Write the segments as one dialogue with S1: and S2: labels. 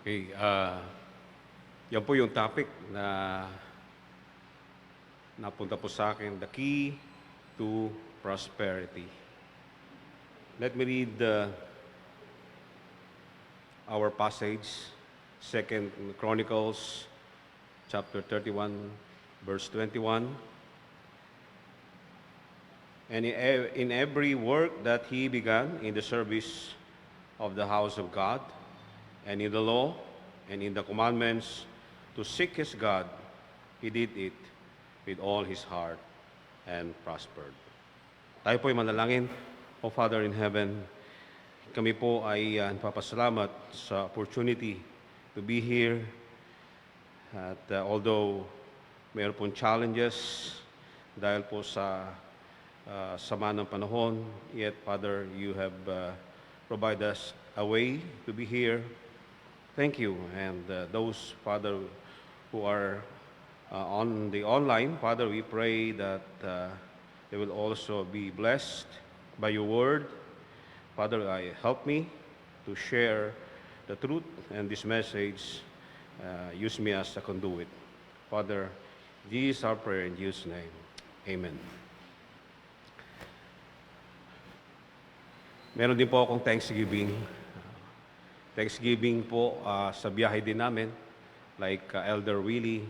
S1: Okay, yan po yung topic na napunta po sa akin, the key to prosperity. Let me read our passage, 2 Chronicles chapter 31, verse 21. And in every work that he began in the service of the house of God, and in the law, and in the commandments, to seek his God, he did it with all his heart and prospered. Tayo po'y manalangin. O Father in heaven, kami po ay nagpapasalamat sa opportunity to be here. At although mayroon pong challenges dahil po sa sama ng panahon, yet Father, you have provided us a way to be here. Thank you. And those, Father, who are on the online, Father, we pray that they will also be blessed by your word. Father, help me to share the truth and this message. Use me as a conduit. Father, this is our prayer in Jesus' name. Amen. Meron din po akong Thanksgiving. Thanksgiving po sa biyahe din namin, like Elder Willie.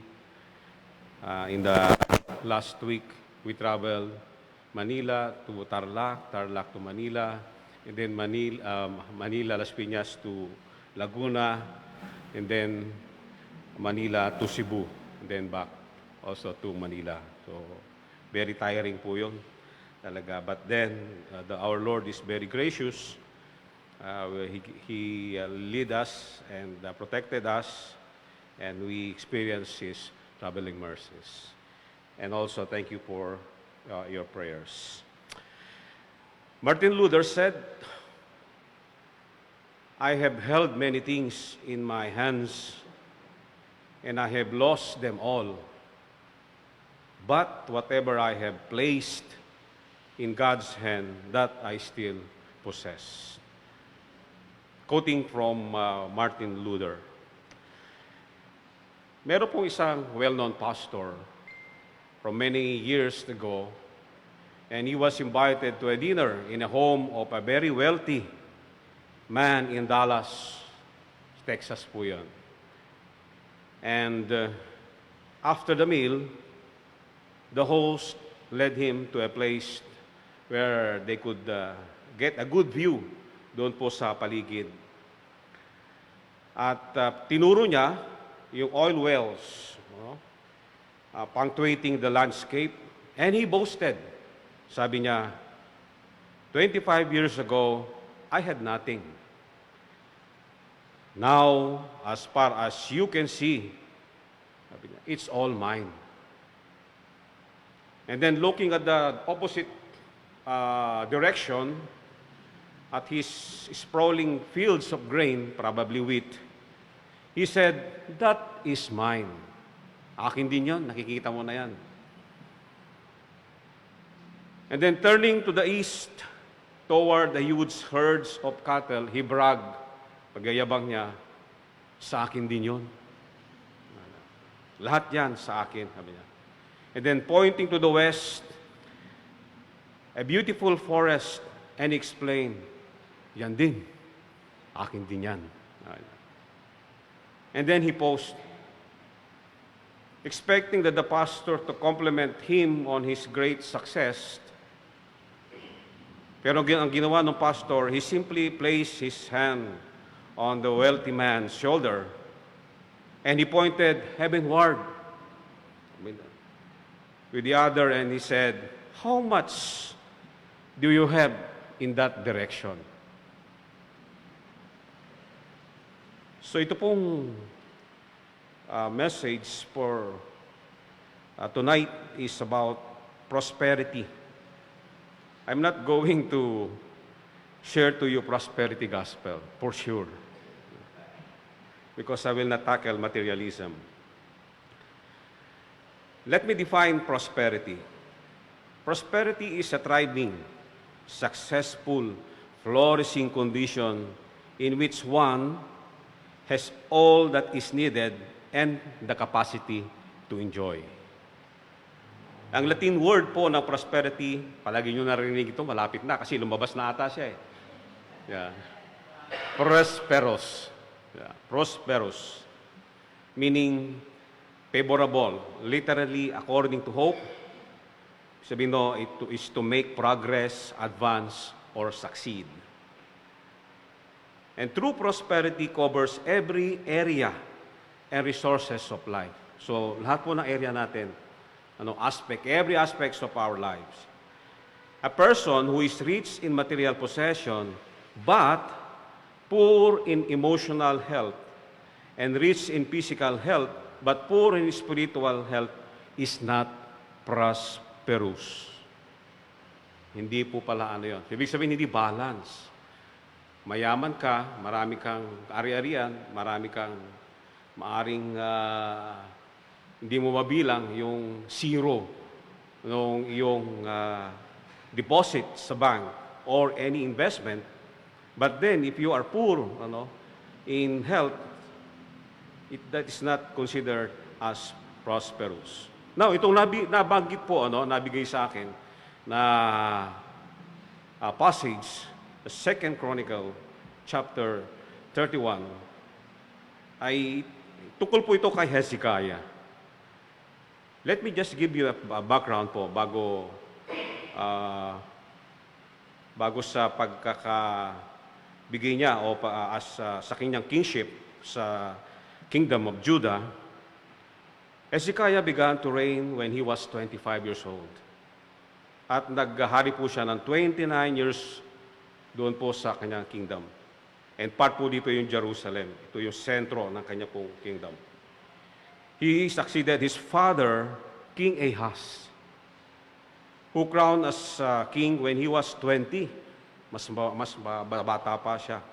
S1: In the last week, we traveled Manila to Tarlac, Tarlac to Manila, and then Manila, Las Piñas to Laguna, and then Manila to Cebu, and then back also to Manila. So, very tiring po yun talaga. But then, our Lord is very gracious. He lead us and protected us, and we experienced His traveling mercies. And also, thank you for your prayers. Martin Luther said, I have held many things in my hands, and I have lost them all. But whatever I have placed in God's hand, that I still possess. Quoting from Martin Luther. Meron pong isang well-known pastor from many years ago, and he was invited to a dinner in a home of a very wealthy man in Dallas, Texas po yun. And after the meal, the host led him to a place where they could get a good view doon po sa paligid. At tinuro niya yung oil wells, punctuating the landscape, and he boasted. Sabi niya, 25 years ago, I had nothing. Now, as far as you can see, sabi niya, it's all mine. And then looking at the opposite direction, at his sprawling fields of grain, probably wheat, he said, that is mine. Akin din yon, nakikita mo na yan. And then turning to the east, toward the huge herds of cattle, he bragged, pagyayabang niya, sa akin din yon. Lahat yan sa akin, sabi niya. And then pointing to the west, a beautiful forest, and explained, yan din, akin din yan. And then he paused, expecting that the pastor to compliment him on his great success. Pero ang ginawa ng pastor, he simply placed his hand on the wealthy man's shoulder, and he pointed heavenward with the other, and he said, how much do you have in that direction? So ito pong message for tonight is about prosperity. I'm not going to share to you prosperity gospel, for sure, because I will not tackle materialism. Let me define prosperity. Prosperity is a thriving, successful, flourishing condition in which one has all that is needed and the capacity to enjoy. Ang Latin word po ng prosperity, palagi nyo narinig ito, malapit na kasi lumabas na ata siya eh. Yeah. Prosperous. Yeah. Prosperous. Meaning favorable. Literally, according to hope. Sabihin no, it is to make progress, advance, or succeed. And true prosperity covers every area and resources of life. So, lahat po ng area natin, every aspects of our lives. A person who is rich in material possession, but poor in emotional health, and rich in physical health, but poor in spiritual health, is not prosperous. Hindi po pala ano yun. Ibig sabihin, hindi balance. Mayaman ka, marami kang ari-arian, marami kang maaring hindi mo mabilang yung zero ng iyong deposit sa bank or any investment. But then, if you are poor in health, that is not considered as prosperous. Now, itong nabanggit po, nabigay sa akin na passage, the 2 Chronicle, chapter 31, ay tukol po ito kay Hezekiah. Let me just give you a background po bago sa pagkakabigay niya o sa kanyang kingship sa Kingdom of Judah. Hezekiah began to reign when he was 25 years old. At naghahari po siya ng 29 years doon po sa kanyang kingdom. And part po dito yung Jerusalem. Ito yung sentro ng kanya pong kingdom. He succeeded his father, King Ahaz, who crowned as king when he was 20. Mas bata pa siya.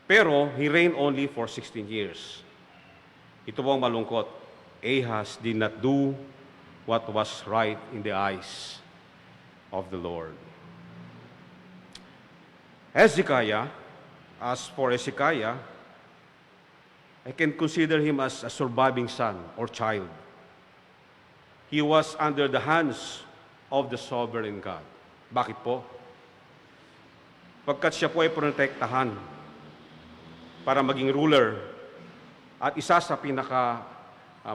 S1: Pero he reigned only for 16 years. Ito po ang malungkot. Ahaz did not do what was right in the eyes of the Lord. Hezekiah, as for Hezekiah, I can consider him as a surviving son or child. He was under the hands of the sovereign God. Bakit po? Pagkat siya po ay protektahan para maging ruler at isa sa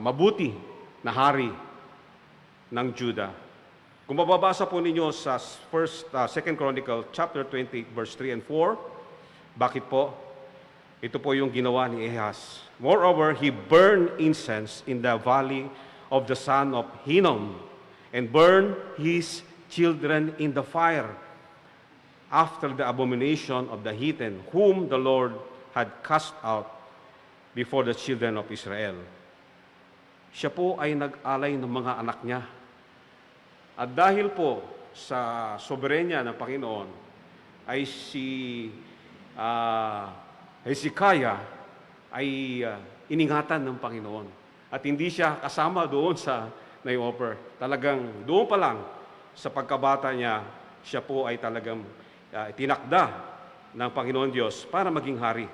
S1: mabuti na hari ng Judah. Kung mababasa po ninyo sa 2 Chronicle chapter 28 verse 3 and 4, bakit po? Ito po yung ginawa ni Ahaz. Moreover, he burned incense in the valley of the son of Hinnom and burned his children in the fire after the abomination of the heathen, whom the Lord had cast out before the children of Israel. Siya po ay nag-alay ng mga anak niya. At dahil po sa soberenya ng Panginoon, ay si Hezekiah ay iningatan ng Panginoon. At hindi siya kasama doon sa nai-offer. Talagang doon pa lang sa pagkabata niya, siya po ay talagang tinakda ng Panginoon Diyos para maging hari.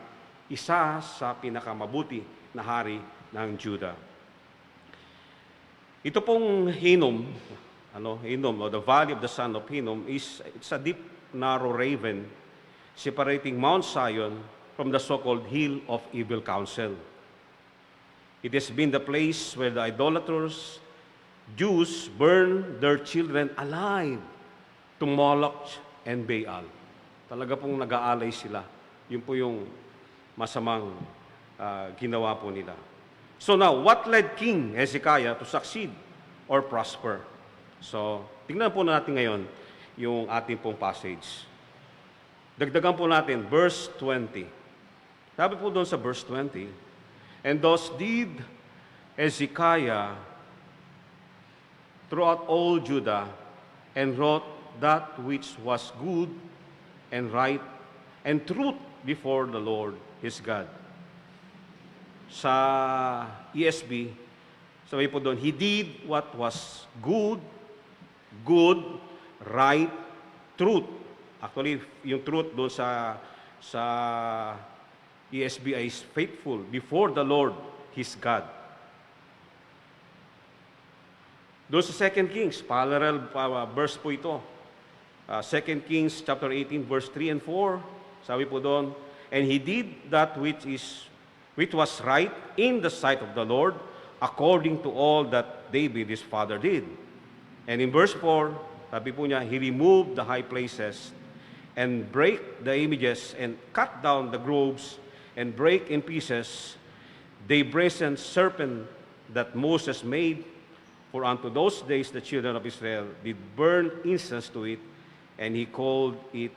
S1: Isa sa pinakamabuti na hari ng Judah. Ito pong Hinnom, o the valley of the son of Hinnom, it's a deep, narrow raven separating Mount Zion from the so-called hill of evil counsel. It has been the place where the idolaters, Jews, burn their children alive to Moloch and Baal. Talaga pong nag-aalay sila. Yun po yung masamang ginawa po nila. So now, what led King Hezekiah to succeed or prosper? So, tingnan po natin ngayon yung ating pong passage. Dagdagan po natin, verse 20. Sabi po doon sa verse 20, and thus did Hezekiah throughout all Judah, and wrought that which was good and right and truth before the Lord his God. Sa ESV, sabi po doon, he did what was good, right, truth. Actually, yung truth doon sa ESB is faithful before the Lord, his God. Doon sa 2 Kings, parallel verse po ito. 2 Kings chapter 18 verse 3 and 4, sabi po doon, and he did that which was right in the sight of the Lord, according to all that David his father did. And in verse 4, sabi po niya, he removed the high places and break the images and cut down the groves and break in pieces the brazen serpent that Moses made. For unto those days the children of Israel did burn incense to it, and he called it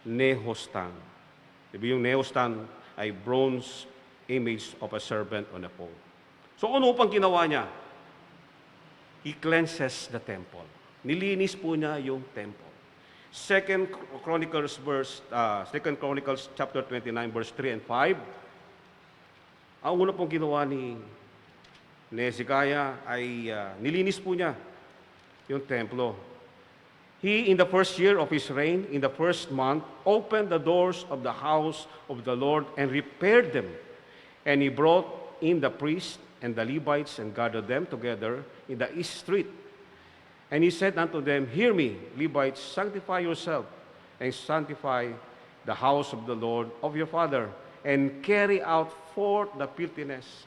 S1: Nehostan. Ibig yung Nehostan ay bronze image of a serpent on a pole. So ano pang ginawa niya? He cleanses the temple. Nilinis po niya yung temple. 2 Chronicles chapter 29 verse 3 and 5. Ang una pong ginawa ni Hezekiah ay nilinis po niya yung templo. He, in the first year of his reign, in the first month, opened the doors of the house of the Lord and repaired them. And he brought in the priests and the Levites and gathered them together in the east street. And he said unto them, hear me, Levites, sanctify yourself and sanctify the house of the Lord of your father, and carry out forth the filthiness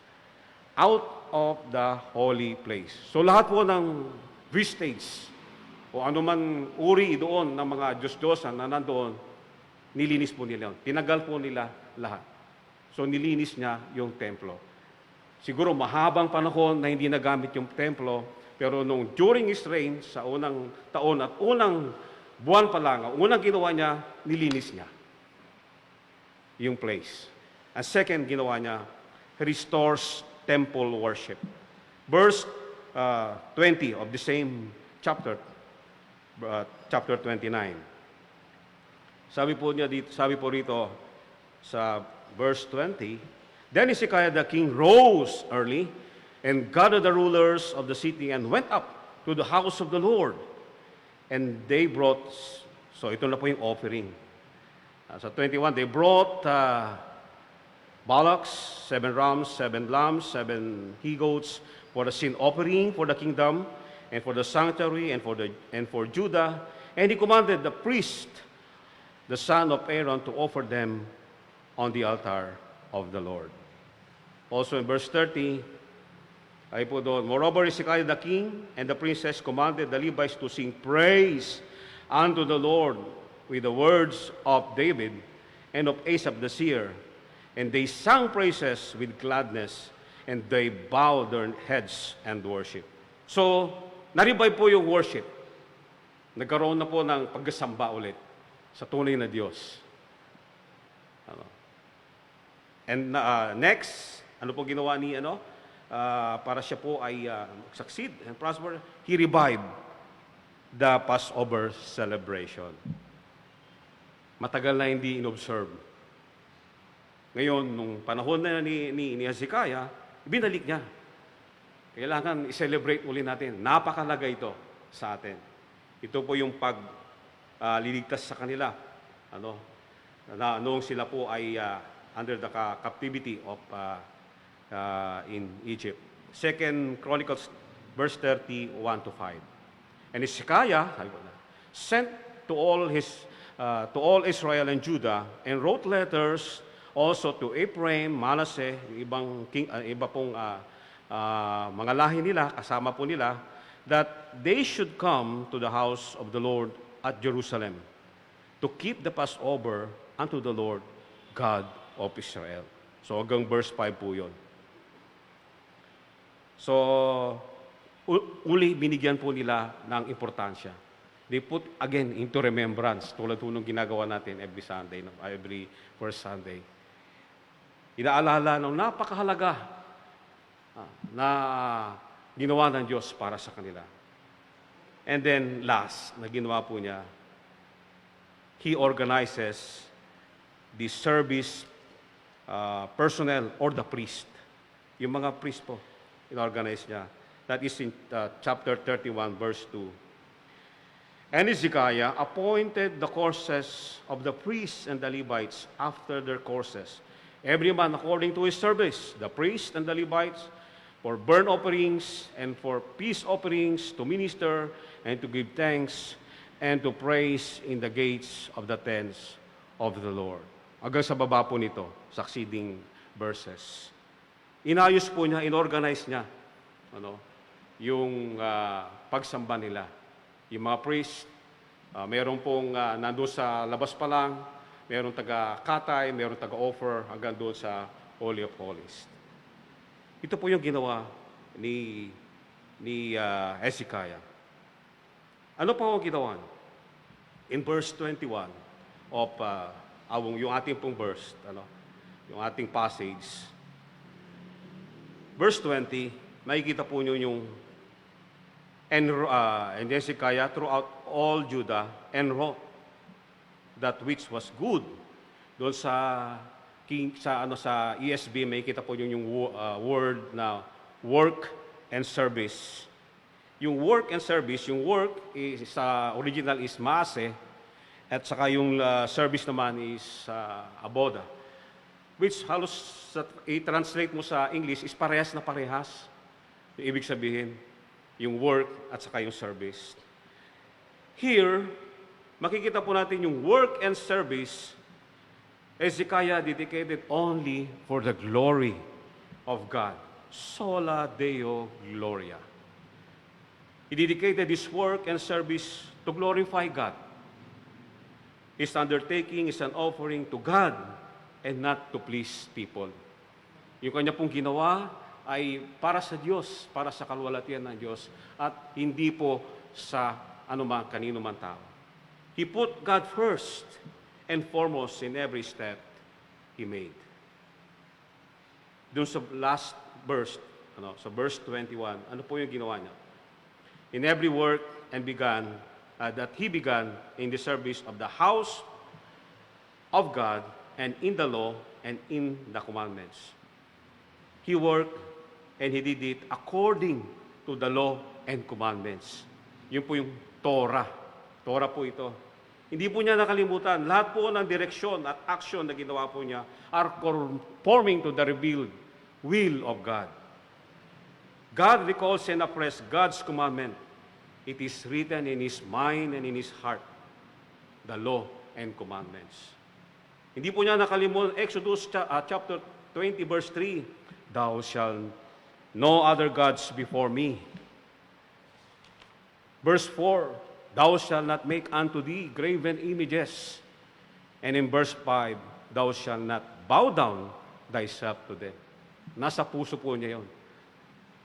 S1: out of the holy place. So lahat po ng vestige o anuman uri doon ng mga Diyos-Diyosan na nandoon, nilinis po nila. Tinagal po nila lahat. So nilinis niya yung templo. Siguro mahabang panahon na hindi nagamit yung templo, pero during his reign, sa unang taon at unang buwan pa lang, unang ginawa niya, nilinis niya yung place. Ang second ginawa niya, restores temple worship. Verse 20 of the same chapter, chapter 29. Sabi po rito sa verse 20, then Hezekiah the king rose early and gathered the rulers of the city and went up to the house of the Lord. And they brought, so ito na po yung offering. Sa 21, they brought bullocks, 7 rams, 7 lambs, 7 he-goats for the sin offering for the kingdom and for the sanctuary and for Judah. And he commanded the priest, the son of Aaron, to offer them on the altar of the Lord. Also in verse 30, ay po doon, moreover, Hezekiah the king and the princess commanded the Levites to sing praise unto the Lord with the words of David and of Asaph the seer. And they sang praises with gladness, and they bowed their heads and worship. So, na-revive po yung worship. Nagkaroon na po ng pagkasamba ulit sa tunay na Diyos. And next, ano po ginawa ni para siya po ay succeed and prosper? He revived the Passover celebration. Matagal na hindi inobserve. Ngayon, nung panahon na ni Hezekiah, binalik niya. Kailangan i-celebrate uli natin. Napakalaga ito sa atin. Ito po yung pagliligtas sa kanila. Noong sila po ay under the captivity of in Egypt. 2 Chronicles verse 31 to 5. And Hezekiah sent to all Israel and Judah and wrote letters also to Ephraim, Manasseh, iba pong mga lahi nila, kasama po nila, that they should come to the house of the Lord at Jerusalem to keep the Passover unto the Lord God of Israel. So hanggang verse 5 po yun. So, uli binigyan po nila ng importansya. They put again into remembrance, tulad po nung ginagawa natin every Sunday, every first Sunday. Inaalala ng napakahalaga na ginawa ng Diyos para sa kanila. And then last, na ginawa po niya, He organizes the service personnel or the priest. Yung mga priest po, in-organize niya. That is in chapter 31, verse 2. And Hezekiah appointed the courses of the priests and the Levites after their courses, every man according to his service, the priests and the Levites, for burnt offerings and for peace offerings, to minister and to give thanks and to praise in the gates of the tents of the Lord. Hanggang sa baba po nito, succeeding verses. Inayos po niya, inorganize niya, yung pagsamba nila. Yung mga priest, meron pong nandun sa labas pa lang, meron taga-katay, meron taga-offer, hanggang doon sa Holy of Holies. Ito po yung ginawa ni Hezekiah. Ano po ang ginawa? In verse 21 of yung ating pong verse, yung ating passage, verse 20, makikita po nyo yung and Hezekiah throughout all Judah enwrought that which was good. Doon sa ESV, makikita po nyo yung word na work and service. Yung work and service, yung work sa original is maase, at saka yung service naman is aboda. Which halos i-translate mo sa English is parehas na parehas. Yung ibig sabihin, yung work at saka yung service. Here, makikita po natin yung work and service, Hezekiah dedicated only for the glory of God. Sola Deo Gloria. He dedicated his work and service to glorify God. His undertaking is an offering to God and not to please people. Yung kanya pong ginawa ay para sa Diyos, para sa kalwalatian ng Diyos, at hindi po sa kanino man tao. He put God first and foremost in every step he made. Doon sa last verse, sa verse 21, ano po yung ginawa niya? In every work that he began in the service of the house of God and in the law and in the commandments. He worked and he did it according to the law and commandments. Yun po yung Torah. Torah po ito. Hindi po niya nakalimutan. Lahat po ng direksyon at action na ginawa po niya are conforming to the revealed will of God. God recalls and appraised God's commandment. It is written in his mind and in his heart, the law and commandments. Hindi po niya nakalimutan. Exodus chapter 20 verse 3, thou shalt no other gods before me. Verse 4, thou shalt not make unto thee graven images. And in verse 5, thou shalt not bow down thyself to them. Nasa puso po niya yon.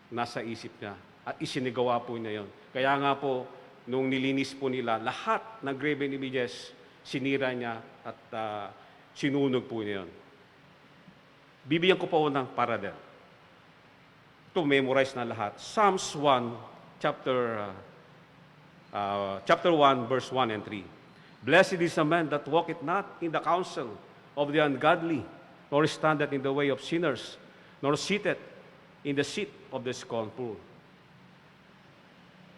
S1: Nasa isip niya. At isinigawa po niya yon. Kaya nga po, nung nilinis po nila, lahat ng graven images, sinira niya at sinunog po niya yon. Bibigyan ko po ng parallel. To memorize na lahat. Psalms 1, chapter 1, verse 1 and 3. Blessed is the man that walketh not in the counsel of the ungodly, nor standeth in the way of sinners, nor sitteth in the seat of the scornful.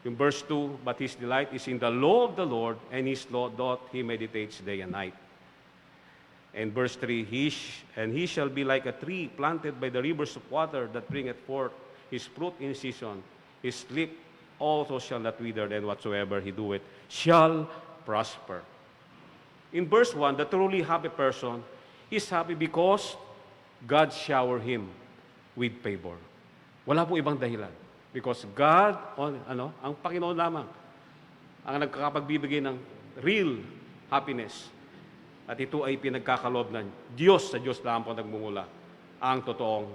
S1: In verse 2, but his delight is in the law of the Lord, and his law doth he meditates day and night. And verse 3, he shall be like a tree planted by the rivers of water that bringeth forth his fruit in season. His leaf also shall not wither, and whatsoever he doeth shall prosper. In verse 1, the truly happy person is happy because God showered him with favor. Wala po ibang dahilan. Because God, ang Panginoon lamang, ang nagkakapagbibigay ng real happiness. At ito ay pinagkakaloob ng Diyos, sa Diyos lamang po nagmumula ang totoong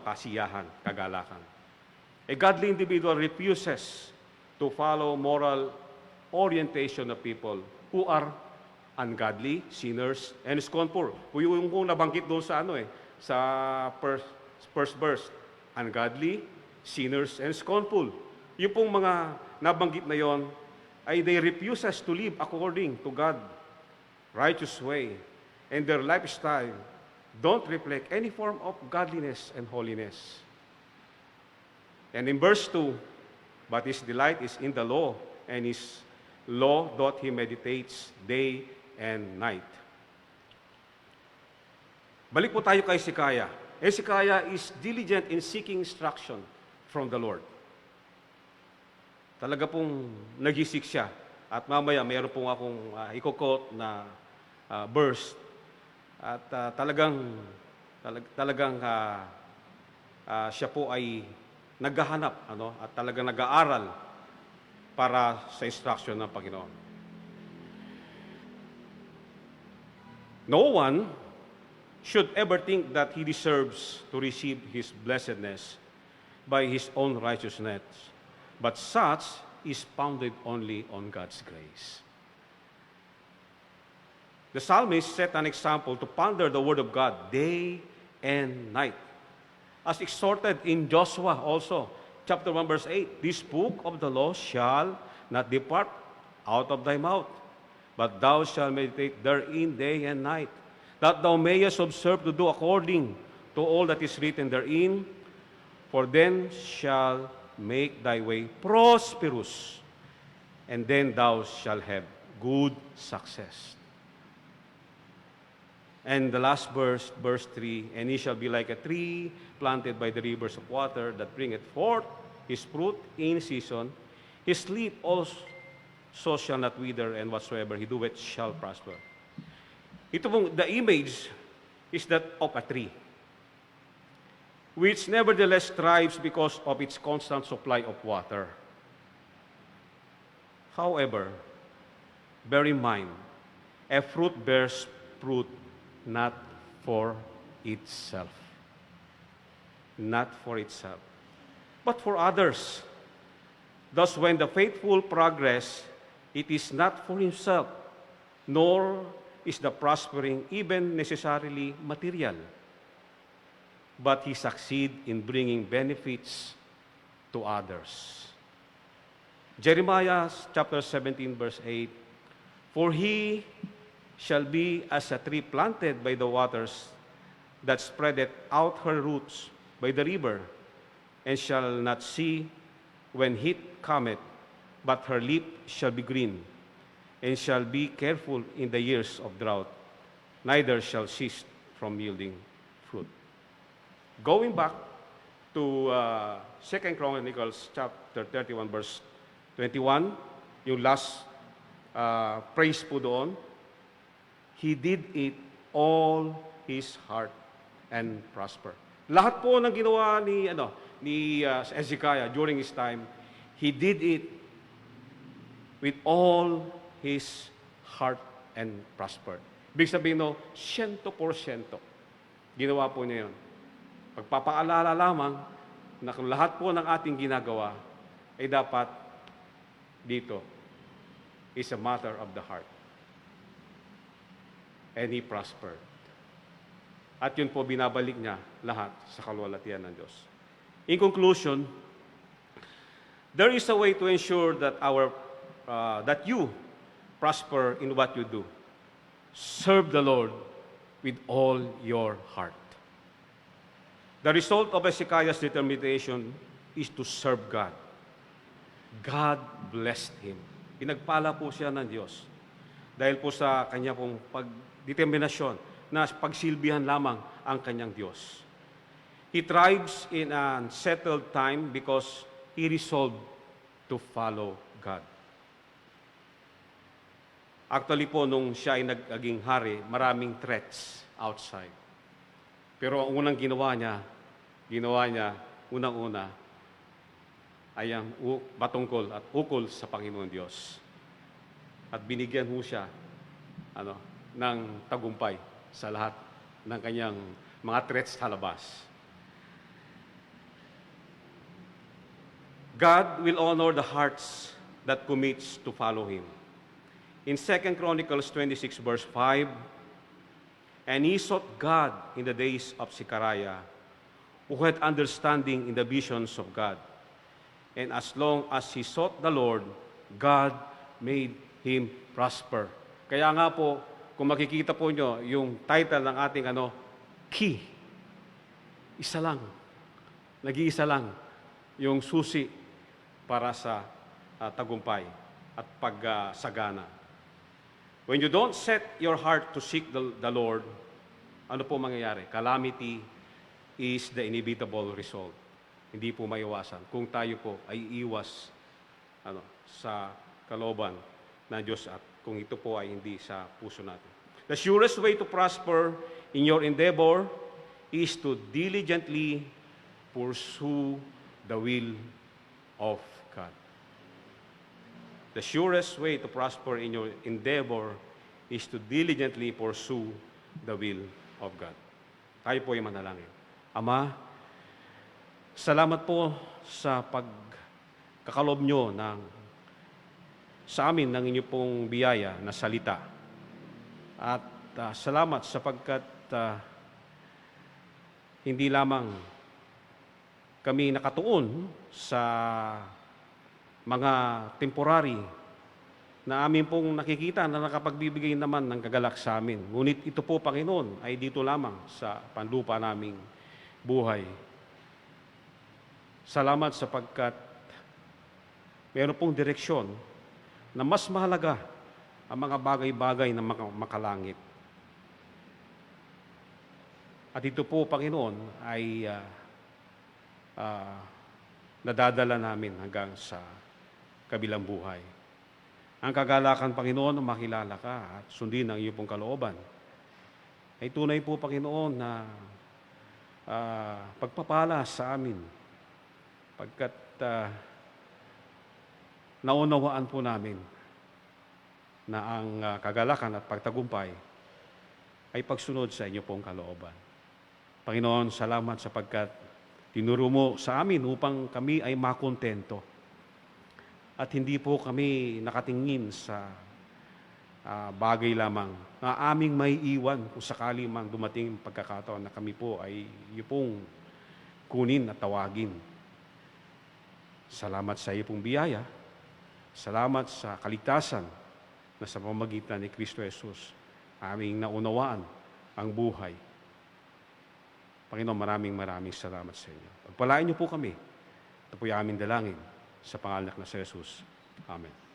S1: kasiyahan, kagalakan. A godly individual refuses to follow moral orientation of people who are ungodly, sinners, and scornful. Yung nabanggit doon sa sa first verse, ungodly, sinners, and scornful. Yung pong mga nabanggit na yon ay they refuses to live according to God righteous way, and their lifestyle don't reflect any form of godliness and holiness. And in verse 2, but his delight is in the law, and his law doth he meditates day and night. Balik po tayo kay Hezekiah. Hezekiah is diligent in seeking instruction from the Lord. Talaga pong nag-isik siya. At mamaya, mayroon pong akong i-quote na verse. At talagang siya po ay naghahanap at talagang nag-aaral para sa instruction ng Panginoon. No one should ever think that he deserves to receive his blessedness by his own righteousness, but such is founded only on God's grace. The psalmist set an example to ponder the Word of God day and night. As exhorted in Joshua also, chapter 1, verse 8, this book of the law shall not depart out of thy mouth, but thou shalt meditate therein day and night, that thou mayest observe to do according to all that is written therein, for then shall make thy way prosperous, and then thou shalt have good success. And the last verse, verse 3, and he shall be like a tree planted by the rivers of water that bringeth forth his fruit in season. His leaf also shall not wither, and whatsoever he doeth shall prosper. Ito pong, the image is that of a tree, which nevertheless thrives because of its constant supply of water. However, bear in mind, a fruit bears fruit not for itself. Not for itself, but for others. Thus, when the faithful progress, it is not for himself, nor is the prospering even necessarily material, but he succeeds in bringing benefits to others. Jeremiah chapter 17, verse 8, for he shall be as a tree planted by the waters, that spreadeth out her roots by the river, and shall not see when heat cometh, but her leaf shall be green, and shall be careful in the years of drought, neither shall cease from yielding fruit. Going back to 2 Chronicles chapter 31, verse 21, yung last praise po doon, he did it all his heart and prosper. Lahat po ng ginawa ni Hezekiah during his time, he did it with all his heart and prospered. Ibig sabihin 100% ginawa po niya yun. Pagpapaalala lamang na kung lahat po ng ating ginagawa ay dapat dito is a matter of the heart. And he prospered. At yun po binabalik niya lahat sa kaluwalhatian ng Diyos. In conclusion, there is a way to ensure that that you prosper in what you do. Serve the Lord with all your heart. The result of Hezekiah's determination is to serve God. God blessed him. Pinagpala po siya ng Diyos dahil po sa kanya pong pagdeterminasyon na pagsilbihan lamang ang kanyang Diyos. He thrives in a settled time because he resolved to follow God. Actually po, nung siya ay naging hari, maraming threats outside. Pero ang unang ginawa niya, unang-una, ay ang patungkol at ukol sa Panginoon Diyos. At binigyan ho siya ng tagumpay sa lahat ng kanyang mga threats sa labas. God will honor the hearts that commits to follow Him. In 2 Chronicles 26, verse 5, and he sought God in the days of Zechariah, who had understanding in the visions of God. And as long as he sought the Lord, God made him prosper. Kaya nga po, kung makikita po nyo, yung title ng ating key, isa lang. Nag-iisa lang yung susi para sa tagumpay at pagsagana. When you don't set your heart to seek the Lord, ano po mangyayari? Calamity is the inevitable result. Hindi po maiwasan kung tayo po ay iwas sa kalooban ng Diyos at kung ito po ay hindi sa puso natin. The surest way to prosper in your endeavor is to diligently pursue the will of God. The surest way to prosper in your endeavor is to diligently pursue the will of God. Tayo po ay manalangin. Ama, salamat po sa pagkakalob nyo sa amin ng inyo pong biyaya na salita. At salamat sapagkat hindi lamang kami nakatuon sa mga temporary na amin pong nakikita na nakapagbibigay naman ng kagalak sa amin. Ngunit ito po, Panginoon, ay dito lamang sa panlupa naming buhay. Salamat sapagkat mayroon pong direksyon na mas mahalaga ang mga bagay-bagay na makalangit. At ito po, Panginoon, ay nadadala namin hanggang sa kabilang buhay. Ang kagalakan, Panginoon, na makilala ka at sundin ang iyong pong kalooban, ay tunay po, Panginoon, na pagpapala sa amin, pagkat naunawaan po namin na ang kagalakan at pagtagumpay ay pagsunod sa inyo pong kalooban. Panginoon, salamat sapagkat tinuro mo sa amin upang kami ay makontento. At hindi po kami nakatingin sa bagay lamang na aming may iwan kung sakali mang dumating pagkakataon na kami po ay iyo pong kunin at tawagin. Salamat sa iyo pong biyaya. Salamat sa kaligtasan na sa pamamagitan ni Kristo Jesus aming naunawaan ang buhay. Panginoon, maraming salamat sa inyo. Pagpalain niyo po kami. Ito po yung aming dalangin sa pangalan ng Jesus. Amen.